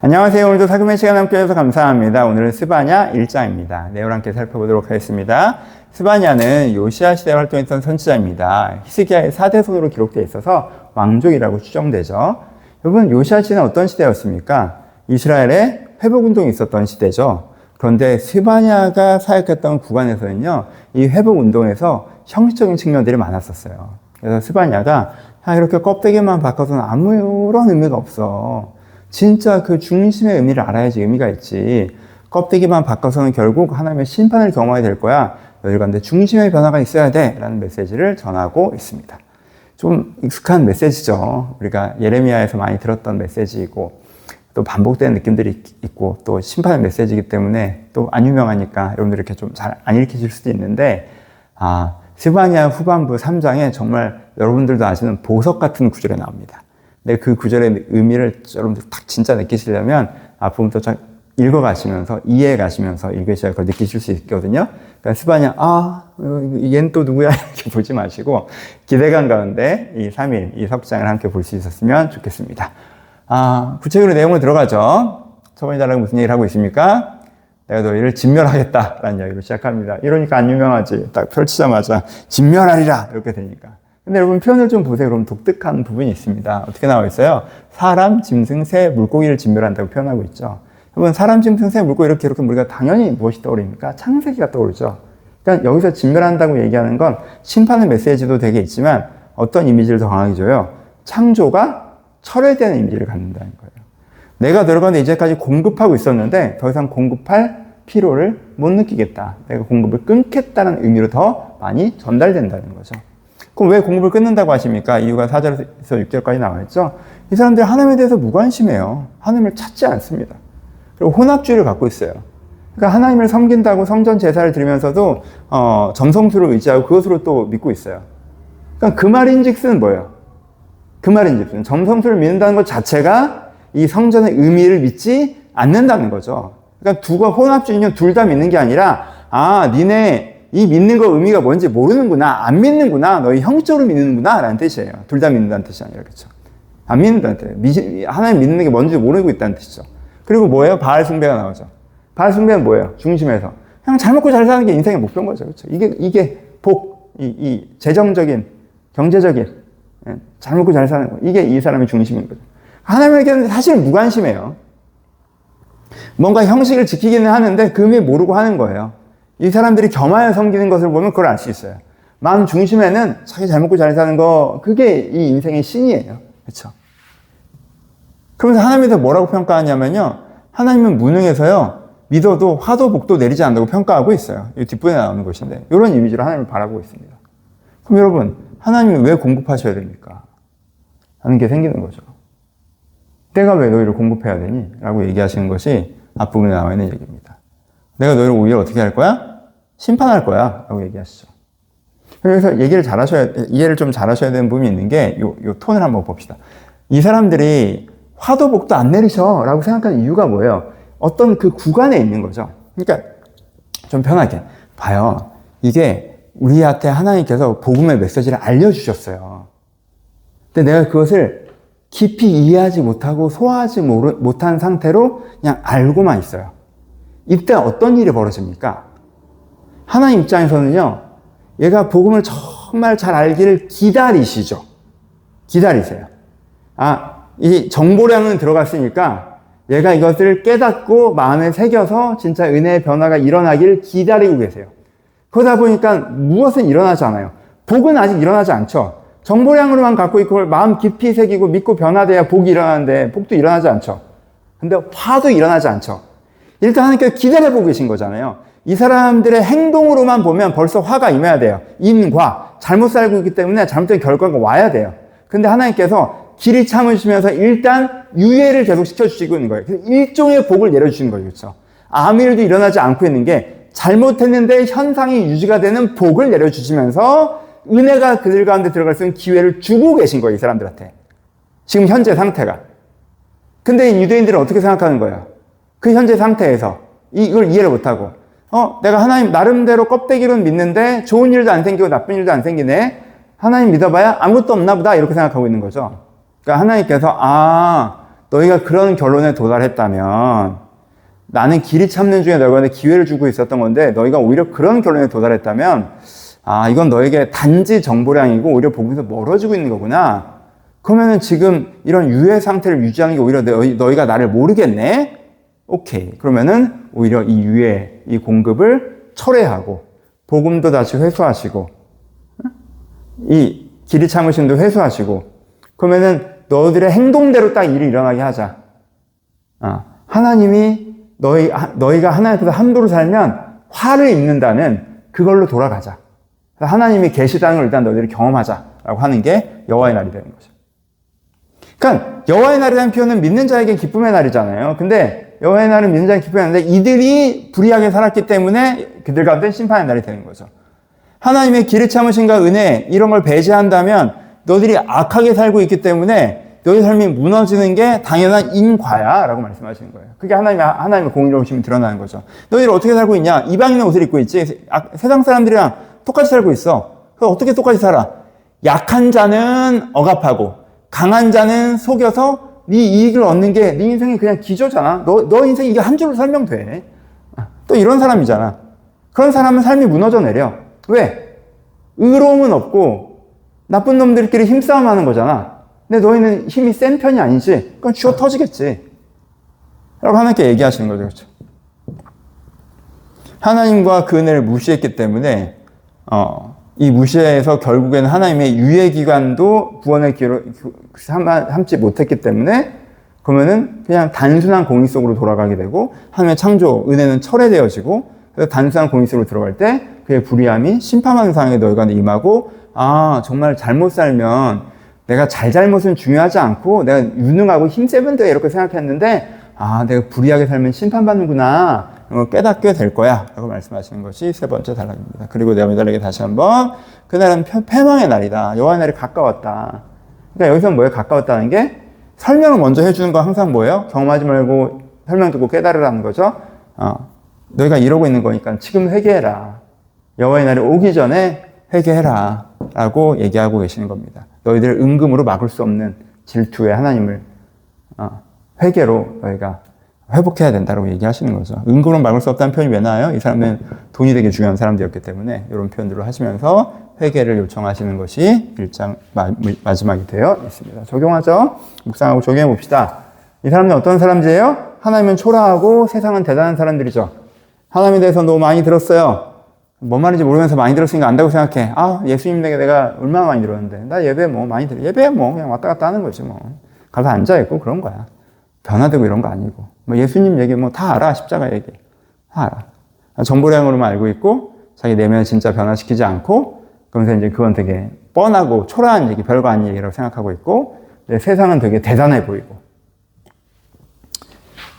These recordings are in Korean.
안녕하세요. 오늘도 사금의 시간 함께 해주셔서 감사합니다. 오늘은 스바냐 1장입니다. 내용을 함께 살펴보도록 하겠습니다. 스바냐는 요시야 시대에 활동했던 선지자입니다. 히스기야의 4대 손으로 기록되어 있어서 왕족이라고 추정되죠. 여러분, 요시야 시대는 어떤 시대였습니까? 이스라엘의 회복운동이 있었던 시대죠. 그런데 스바냐가 사역했던 구간에서는요, 이 회복운동에서 형식적인 측면들이 많았었어요. 그래서 스바냐가 이렇게 껍데기만 바꿔서는 아무런 의미가 없어. 진짜 그 중심의 의미를 알아야지 의미가 있지. 껍데기만 바꿔서는 결국 하나님의 심판을 경험하게 될 거야. 너희 가운데 중심의 변화가 있어야 돼. 라는 메시지를 전하고 있습니다. 좀 익숙한 메시지죠. 우리가 예레미야에서 많이 들었던 메시지이고, 또 반복되는 느낌들이 있고, 또 심판의 메시지이기 때문에 또 안 유명하니까 여러분들 이렇게 좀 잘 안 읽히실 수도 있는데, 스바냐 후반부 3장에 정말 여러분들도 아시는 보석 같은 구절이 나옵니다. 근데 그 구절의 의미를 여러분들 딱 진짜 느끼시려면 앞부분부터 쫙 읽어가시면서 이해가시면서 읽으셔야 그걸 느끼실 수 있거든요. 그러니까 스바냐, 얘는 또 누구야? 이렇게 보지 마시고 기대감 가운데 이 3일, 이 석장을 함께 볼 수 있었으면 좋겠습니다. 구체적으로 내용으로 들어가죠. 저번에 달라고 무슨 얘기를 하고 있습니까? 내가 너희를 진멸하겠다라는 이야기로 시작합니다. 이러니까 안 유명하지. 딱 펼치자마자 진멸하리라 이렇게 되니까. 근데 여러분 표현을 좀 보세요. 그럼 독특한 부분이 있습니다. 어떻게 나와 있어요? 사람, 짐승, 새, 물고기를 진멸한다고 표현하고 있죠. 여러분 사람, 짐승, 새, 물고기 이렇게 우리가 당연히 무엇이 떠오릅니까? 창세기가 떠오르죠. 그러니까 여기서 진멸한다고 얘기하는 건 심판의 메시지도 되게 있지만 어떤 이미지를 더 강하게 줘요? 창조가 철회되는 이미지를 갖는다는 거예요. 내가 들어가는데 이제까지 공급하고 있었는데 더 이상 공급할 필요를 못 느끼겠다. 내가 공급을 끊겠다는 의미로 더 많이 전달된다는 거죠. 그럼 왜 공급을 끊는다고 하십니까? 이유가 4절에서 6절까지 나와 있죠. 이 사람들이 하나님에 대해서 무관심해요. 하나님을 찾지 않습니다. 그리고 혼합주의를 갖고 있어요. 그러니까 하나님을 섬긴다고 성전 제사를 드리면서도 점성술을 의지하고 그것으로 또 믿고 있어요. 그러니까 그 말인즉슨 뭐예요? 그 말인즉슨 점성술을 믿는다는 것 자체가 이 성전의 의미를 믿지 않는다는 거죠. 그러니까 두가 혼합주의는 둘 다 믿는 게 아니라 니네 이 믿는 거 의미가 뭔지 모르는구나, 안 믿는구나, 너희 형식적으로 믿는구나 라는 뜻이에요. 둘 다 믿는다는 뜻이 아니라, 그렇죠? 안 믿는다는 뜻. 하나님 믿는 게 뭔지 모르고 있다는 뜻이죠. 그리고 뭐예요? 바알 숭배가 나오죠. 바알 숭배는 뭐예요? 중심에서 그냥 잘 먹고 잘 사는 게 인생의 목표인 거죠, 그렇죠? 이게 복, 이 재정적인, 경제적인, 잘 먹고 잘 사는 거, 이게 이 사람의 중심인 거죠. 하나님에게는 사실 무관심해요. 뭔가 형식을 지키기는 하는데 그 의미 모르고 하는 거예요. 이 사람들이 겸하여 섬기는 것을 보면 그걸 알 수 있어요. 마음 중심에는 자기 잘 먹고 잘 사는 거, 그게 이 인생의 신이에요. 그렇죠? 그러면서 하나님에 대해 뭐라고 평가하냐면요. 하나님은 무능해서요. 믿어도 화도 복도 내리지 않는다고 평가하고 있어요. 이 뒷부분에 나오는 것인데 이런 이미지로 하나님을 바라보고 있습니다. 그럼 여러분, 하나님이 왜 공급하셔야 됩니까? 하는 게 생기는 거죠. 내가 왜 너희를 공급해야 되니? 라고 얘기하시는 것이 앞부분에 나와 있는 얘기입니다. 내가 너희를 오히려 어떻게 할 거야? 심판할 거야. 라고 얘기하시죠. 그래서 이해를 좀 잘하셔야 되는 부분이 있는 게, 요 톤을 한번 봅시다. 이 사람들이 화도 복도 안 내리셔. 라고 생각하는 이유가 뭐예요? 어떤 그 구간에 있는 거죠. 그러니까, 좀 편하게. 봐요. 이게 우리한테 하나님께서 복음의 메시지를 알려주셨어요. 근데 내가 그것을 깊이 이해하지 못하고 소화하지 못한 상태로 그냥 알고만 있어요. 이때 어떤 일이 벌어집니까? 하나님 입장에서는요, 얘가 복음을 정말 잘 알기를 기다리시죠. 기다리세요. 이 정보량은 들어갔으니까 얘가 이것을 깨닫고 마음에 새겨서 진짜 은혜의 변화가 일어나기를 기다리고 계세요. 그러다 보니까 무엇은 일어나지 않아요. 복은 아직 일어나지 않죠. 정보량으로만 갖고 있고 마음 깊이 새기고 믿고 변화돼야 복이 일어나는데 복도 일어나지 않죠. 근데 화도 일어나지 않죠. 일단 하나님께서 기다려보고 계신 거잖아요. 이 사람들의 행동으로만 보면 벌써 화가 임해야 돼요. 인과. 잘못 살고 있기 때문에 잘못된 결과가 와야 돼요. 근데 하나님께서 길이 참으시면서 일단 유예를 계속 시켜주시고 있는 거예요. 일종의 복을 내려주시는 거예요. 그렇죠? 아무 일도 일어나지 않고 있는 게 잘못했는데 현상이 유지가 되는 복을 내려주시면서 은혜가 그들 가운데 들어갈 수 있는 기회를 주고 계신 거예요. 이 사람들한테. 지금 현재 상태가. 근데 유대인들은 어떻게 생각하는 거예요? 그 현재 상태에서 이걸 이해를 못하고 내가 하나님 나름대로 껍데기로는 믿는데 좋은 일도 안 생기고 나쁜 일도 안 생기네. 하나님 믿어봐야 아무것도 없나 보다 이렇게 생각하고 있는 거죠. 그러니까 하나님께서 너희가 그런 결론에 도달했다면, 나는 길이 참는 중에 너희한테 기회를 주고 있었던 건데 너희가 오히려 그런 결론에 도달했다면, 이건 너에게 단지 정보량이고 오히려 복음에서 멀어지고 있는 거구나. 그러면은 지금 이런 유해 상태를 유지하는 게 오히려 너희가 나를 모르겠네? 오케이. 그러면은 오히려 이 유해, 이 공급을 철회하고, 복음도 다시 회수하시고, 이 길이 참으심도 회수하시고, 그러면은 너희들의 행동대로 딱 일이 일어나게 하자. 하나님이 너희가 하나님 앞에서 함도로 살면 화를 입는다는 그걸로 돌아가자. 하나님이 계시다는 걸 일단 너희들이 경험하자라고 하는 게 여호와의 날이 되는 거죠. 그러니까 여호와의 날이라는 표현은 믿는 자에게 기쁨의 날이잖아요. 근데 여호와의 날은 믿는 자에게 기쁨의 날인데 이들이 불의하게 살았기 때문에 그들 가운데 심판의 날이 되는 거죠. 하나님의 길을 참으심과 은혜 이런 걸 배제한다면 너희들이 악하게 살고 있기 때문에 너희 삶이 무너지는 게 당연한 인과야라고 말씀하시는 거예요. 그게 하나님의 공의로우심이 드러나는 거죠. 너희들 어떻게 살고 있냐? 이방인의 옷을 입고 있지. 세상 사람들이랑 똑같이 살고 있어. 그럼 어떻게 똑같이 살아? 약한 자는 억압하고 강한 자는 속여서 네 이익을 얻는 게 네 인생이 그냥 기저잖아. 너 인생 이게 한 줄로 설명돼. 또 이런 사람이잖아. 그런 사람은 삶이 무너져 내려. 왜? 의로움은 없고 나쁜 놈들끼리 힘싸움하는 거잖아. 근데 너희는 힘이 센 편이 아니지. 그럼 쥐어 터지겠지. 라고 하나님께 얘기하시는 거죠. 그렇죠? 하나님과 그 은혜를 무시했기 때문에 이 무시해서 결국에는 하나님의 유예기간도 구원의 기회로 삼지 못했기 때문에 그러면은 그냥 단순한 공의 속으로 돌아가게 되고 하나님의 창조, 은혜는 철회되어지고 그래서 단순한 공의 속으로 들어갈 때 그의 불의함이 심판하는 상황에 너희가 임하고 정말 잘못 살면 내가 잘못은 중요하지 않고 내가 유능하고 힘세면 돼 이렇게 생각했는데 내가 불의하게 살면 심판받는구나 깨닫게 될 거야 라고 말씀하시는 것이 세 번째 단락입니다. 그리고 내가 매달리게 다시 한번 그날은 패망의 날이다. 여호와의 날이 가까웠다. 그러니까 여기서 뭐예요? 가까웠다는 게 설명을 먼저 해주는 건 항상 뭐예요? 경험하지 말고 설명 듣고 깨달으라는 거죠. 너희가 이러고 있는 거니까 지금 회개해라. 여호와의 날이 오기 전에 회개해라 라고 얘기하고 계시는 겁니다. 너희들을 은금으로 막을 수 없는 질투의 하나님을 회개로 너희가 회복해야 된다고 얘기하시는 거죠. 은금으로 막을 수 없다는 표현이 왜 나와요? 이 사람은 돈이 되게 중요한 사람들이었기 때문에 이런 표현들을 하시면서 회개를 요청하시는 것이 1장 마지막이 되어 있습니다. 적용하죠? 묵상하고 적용해 봅시다. 이 사람은 어떤 사람들이에요? 하나님은 초라하고 세상은 대단한 사람들이죠. 하나님에 대해서 너무 많이 들었어요. 뭔 말인지 모르면서 많이 들었으니까 안다고 생각해. 예수님에게 내가 얼마나 많이 들었는데. 나 예배 많이 들어. 예배 그냥 왔다 갔다 하는 거지 가서 앉아있고 그런 거야. 변화되고 이런 거 아니고. 예수님 얘기 다 알아. 십자가 얘기. 다 알아. 정보량으로만 알고 있고, 자기 내면을 진짜 변화시키지 않고, 그러면서 이제 그건 되게 뻔하고 초라한 얘기, 별거 아닌 얘기라고 생각하고 있고, 세상은 되게 대단해 보이고.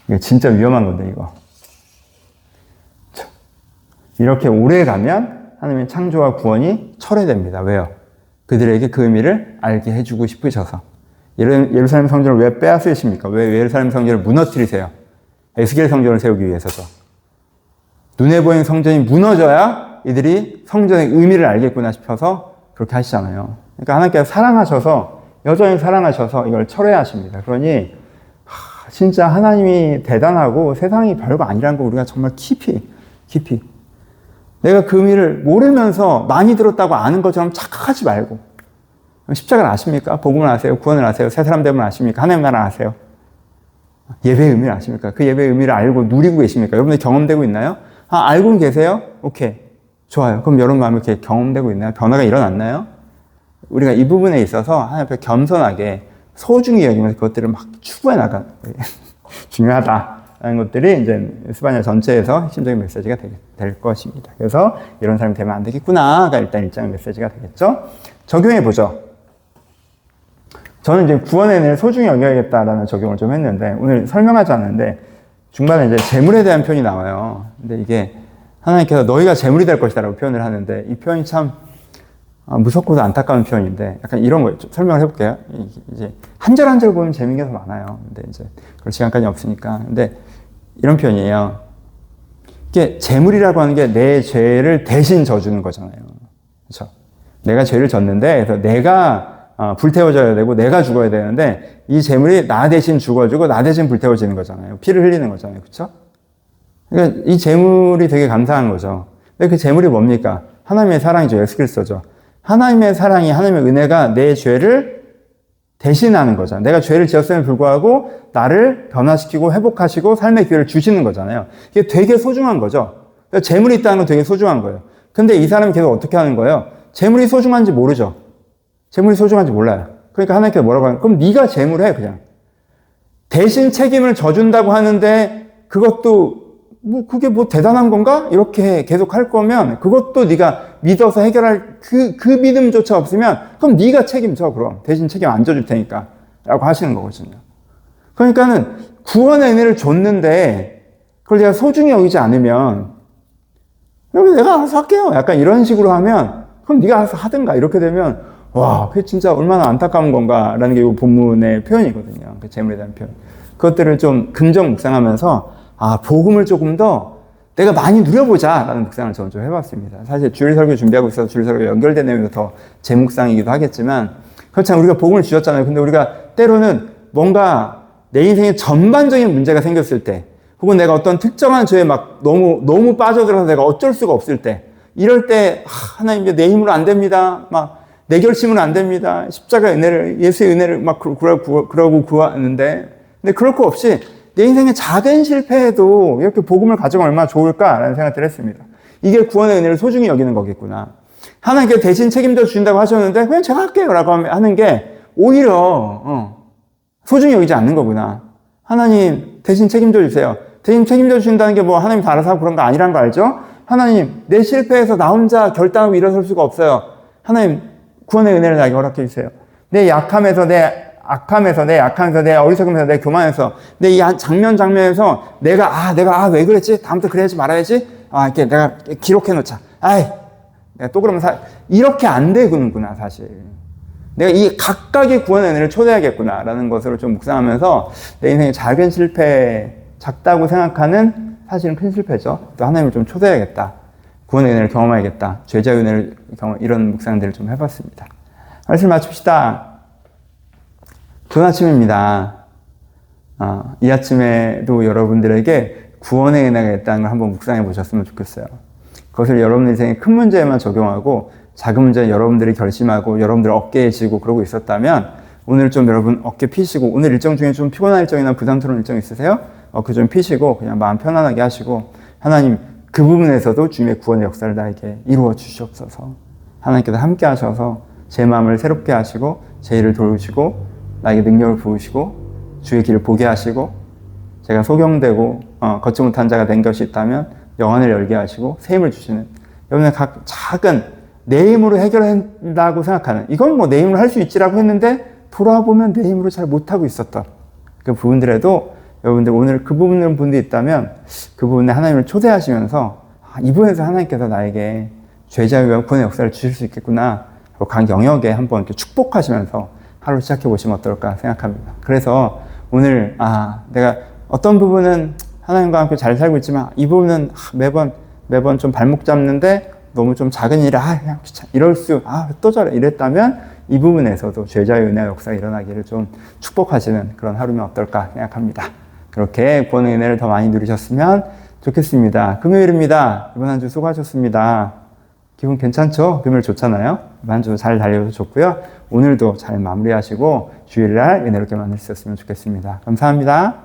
이게 진짜 위험한 건데, 이거. 이렇게 오래 가면 하나님의 창조와 구원이 철회됩니다. 왜요? 그들에게 그 의미를 알게 해주고 싶으셔서. 예루살렘 성전을 왜 빼앗으십니까? 왜 예루살렘 성전을 무너뜨리세요? 에스겔 성전을 세우기 위해서죠. 눈에 보이는 성전이 무너져야 이들이 성전의 의미를 알겠구나 싶어서 그렇게 하시잖아요. 그러니까 하나님께서 사랑하셔서 여전히 사랑하셔서 이걸 철회하십니다. 그러니 진짜 하나님이 대단하고 세상이 별거 아니라는 거 우리가 정말 깊이 내가 그 의미를 모르면서 많이 들었다고 아는 것처럼 착각하지 말고 십자가를 아십니까? 복음을 아세요? 구원을 아세요? 새 사람 되면 아십니까? 하나님 나라 아세요? 예배의 의미를 아십니까? 그 예배의 의미를 알고 누리고 계십니까? 여러분들 경험되고 있나요? 알고 계세요? 오케이. 좋아요. 그럼 여러분 마음에 이렇게 경험되고 있나요? 변화가 일어났나요? 우리가 이 부분에 있어서 하나님 앞에 겸손하게 소중히 여기면서 그것들을 막 추구해 나가 중요하다라는 것들이 이제 스바냐 전체에서 핵심적인 메시지가 될 것입니다. 그래서 이런 사람이 되면 안 되겠구나가 일단 일장의 메시지가 되겠죠. 적용해 보죠. 저는 이제 구원의 은혜를 소중히 여겨야겠다라는 적용을 좀 했는데, 오늘 설명하지 않는데, 중반에 이제 재물에 대한 표현이 나와요. 근데 이게 하나님께서 너희가 재물이 될 것이다라고 표현을 하는데, 이 표현이 참 무섭고도 안타까운 표현인데, 약간 이런 거 좀 설명을 해볼게요. 이제 한 절 한 절 보면 재미가 더 많아요. 근데 이제 그럴 시간까지 없으니까. 근데 이런 표현이에요. 이게 재물이라고 하는 게 내 죄를 대신 져주는 거잖아요. 그렇죠? 내가 죄를 졌는데, 그래서 내가 불태워져야 되고 내가 죽어야 되는데 이 재물이 나 대신 죽어주고 나 대신 불태워지는 거잖아요. 피를 흘리는 거잖아요. 그렇죠? 그러니까 이 재물이 되게 감사한 거죠. 근데 그 재물이 뭡니까? 하나님의 사랑이죠. 예수 그리스도죠. 하나님의 사랑이, 하나님의 은혜가 내 죄를 대신하는 거잖아요. 내가 죄를 지었음에 불구하고 나를 변화시키고 회복하시고 삶의 기회를 주시는 거잖아요. 이게 되게 소중한 거죠. 그러니까 재물이 있다는 건 되게 소중한 거예요. 근데 이 사람이 계속 어떻게 하는 거예요? 재물이 소중한지 모르죠. 재물이 소중한지 몰라요. 그러니까 하나님께서 뭐라고 하는 거예요? 그럼 네가 재물해 그냥. 대신 책임을 져준다고 하는데 그것도 그게 대단한 건가? 이렇게 계속 할 거면 그것도 네가 믿어서 해결할 그 믿음조차 없으면 그럼 네가 책임져 그럼. 대신 책임 안 져줄 테니까 라고 하시는 거거든요. 그러니까는 구원의 은혜를 줬는데 그걸 내가 소중히 여기지 않으면 여기 내가 알아서 할게요. 약간 이런 식으로 하면 그럼 네가 알아서 하든가 이렇게 되면 와, 그게 진짜 얼마나 안타까운 건가라는 게 이 본문의 표현이거든요. 그 재물에 대한 표현. 그것들을 좀 긍정 묵상하면서 복음을 조금 더 내가 많이 누려보자라는 묵상을 저는 좀 해봤습니다. 사실 주일 설교 준비하고 있어서 주일 설교 연결된 내용이 더 제 묵상이기도 하겠지만 그렇잖아요. 우리가 복음을 주셨잖아요. 근데 우리가 때로는 뭔가 내 인생에 전반적인 문제가 생겼을 때 혹은 내가 어떤 특정한 죄에 막 너무 빠져들어서 내가 어쩔 수가 없을 때 이럴 때 하나님 내 힘으로 안 됩니다. 막 내 결심으로 안 됩니다. 십자가 은혜를 예수의 은혜를 막 그러고 구하는데 근데 그럴 거 없이 내 인생의 작은 실패에도 이렇게 복음을 가져가면 얼마나 좋을까라는 생각을 했습니다. 이게 구원의 은혜를 소중히 여기는 거겠구나. 하나님께 대신 책임져 주신다고 하셨는데 그냥 제가 할게요 라고 하는 게 오히려 소중히 여기지 않는 거구나. 하나님 대신 책임져 주세요. 대신 책임져 주신다는 게 하나님 다 알아서 하고 그런 거 아니란 거 알죠? 하나님 내 실패에서 나 혼자 결단하고 일어설 수가 없어요. 하나님 구원의 은혜를 나에게 허락해 주세요. 내 약함에서 내 어리석음에서 내 교만에서 내 이 장면에서 내가 왜 그랬지? 다음부터 그래야지 말아야지? 이렇게 내가 기록해 놓자. 내가 또 그러면 이렇게 안 되는구나, 사실. 내가 이 각각의 구원의 은혜를 초대하겠구나라는 것으로 좀 묵상하면서 내 인생의 작은 실패, 작다고 생각하는 사실은 큰 실패죠. 또 하나님을 좀 초대해야겠다. 구원의 은혜를 경험해야겠다. 죄자의 은혜를 이런 묵상들을 좀 해봤습니다. 말씀 마칩시다. 좋은 아침입니다. 이 아침에도 여러분들에게 구원의 은혜가 있다는 걸 한번 묵상해 보셨으면 좋겠어요. 그것을 여러분 인생의 큰 문제에만 적용하고 작은 문제는 여러분들이 결심하고 여러분들 어깨에 지고 그러고 있었다면 오늘 좀 여러분 어깨 피시고 오늘 일정 중에 좀 피곤한 일정이나 부담스러운 일정 있으세요? 어깨 좀 피시고 그냥 마음 편안하게 하시고 하나님 그 부분에서도 주님의 구원의 역사를 나에게 이루어 주시옵소서. 하나님께서 함께 하셔서 제 마음을 새롭게 하시고 제 일을 도우시고 나에게 능력을 부으시고 주의 길을 보게 하시고 제가 소경되고 걷지 못한 자가 된 것이 있다면 영안을 열게 하시고 새 힘을 주시는 여러분의 각 작은 내 힘으로 해결한다고 생각하는 이건 내 힘으로 할 수 있지라고 했는데 돌아보면 내 힘으로 잘 못하고 있었던 그 부분들에도 여러분들 오늘 그 부분을 본 데 있다면 그 부분에 하나님을 초대하시면서 이 부분에서 하나님께서 나에게 죄자유와 구원의 역사를 주실 수 있겠구나 각 영역에 한번 이렇게 축복하시면서 하루 시작해 보시면 어떨까 생각합니다. 그래서 오늘 내가 어떤 부분은 하나님과 함께 잘 살고 있지만 이 부분은 매번 좀 발목 잡는데 너무 좀 작은 일에 그냥 이럴 수 또 저래 이랬다면 이 부분에서도 죄자의 은혜의 역사가 일어나기를 좀 축복하시는 그런 하루면 어떨까 생각합니다. 그렇게 구원의 은혜를 더 많이 누리셨으면 좋겠습니다. 금요일입니다. 이번 한 주 수고하셨습니다. 기분 괜찮죠? 금요일 좋잖아요. 이번 한 주 잘 달려서 좋고요. 오늘도 잘 마무리하시고 주일날 은혜롭게 만날 수 있었으면 좋겠습니다. 감사합니다.